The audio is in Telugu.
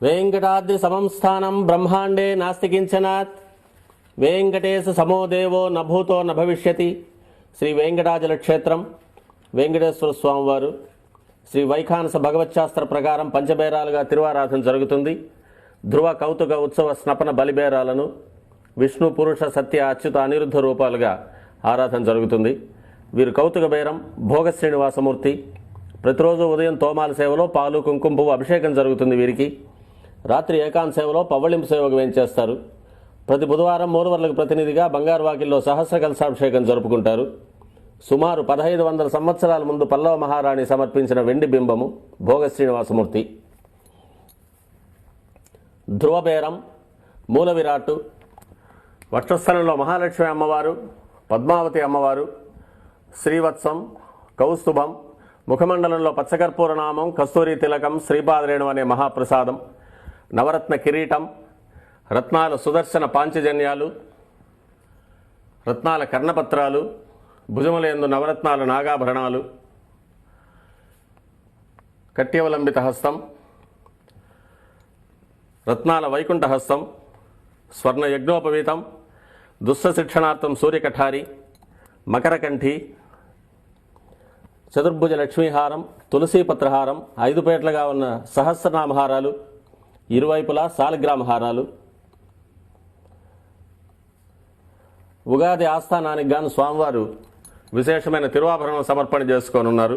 वेंकटाद्रि समं स्थानं ब्रह्मांडे नास्ति किंचनात् वेंकटेश समो देवो न भूतो न भविष्यति श्री वेंकटाचल क्षेत्रम వెంకటేశ్వర స్వామి వారు శ్రీ వైఖానస భగవచ్శాస్త్ర ప్రకారం పంచబేరాలుగా తిరువారాధన జరుగుతుంది. ధ్రువ కౌతుక ఉత్సవ స్నపన బలిబేరాలను విష్ణు పురుష సత్య అచ్యుత అనిరుద్ధ రూపాలుగా ఆరాధన జరుగుతుంది. వీరు కౌతుక బేరం భోగ శ్రీనివాసమూర్తి. ప్రతిరోజు ఉదయం తోమాల సేవలో పాలు కుంకుమ పువ్వు అభిషేకం జరుగుతుంది. వీరికి రాత్రి ఏకాంత సేవలో పవ్వళింపు సేవకు వేయించేస్తారు. ప్రతి బుధవారం మూలవర్లకు ప్రతినిధిగా బంగారు వాకిల్లో సహస్ర కలశాభిషేకం జరుపుకుంటారు. సుమారు 1500 సంవత్సరాల ముందు పల్లవ మహారాణి సమర్పించిన వెండి బింబము భోగ శ్రీనివాసమూర్తి. ధ్రువబేరం మూల విరాట్టు వక్షస్థలంలో మహాలక్ష్మి అమ్మవారు, పద్మావతి అమ్మవారు, శ్రీవత్సం, కౌస్తుభం, ముఖమండలంలో పచ్చకర్పూర నామం, కస్తూరి తిలకం, శ్రీపాదరేణం అనే మహాప్రసాదం, నవరత్న కిరీటం, రత్నాల సుదర్శన పాంచజన్యాలు, రత్నాల కర్ణపత్రాలు, భుజములందు నవరత్నాల నాగాభరణాలు, కట్యవలంబిత హస్తం, రత్నాల వైకుంఠ హస్తం, స్వర్ణ యజ్ఞోపవీతం, దుస్స శిక్షణార్థం సూర్యకఠారి, మకరకంఠి, చతుర్భుజ లక్ష్మీహారం, తులసీపత్రహారం, 5 పేట్లుగా ఉన్న సహస్రనామహారాలు, ఇరువైపులా సాలిగ్రామ హారాలు. ఉగాది ఆస్థానానికి గాను స్వామివారు విశేషమైన తిరువాభరణం సమర్పణ చేసుకోనున్నారు.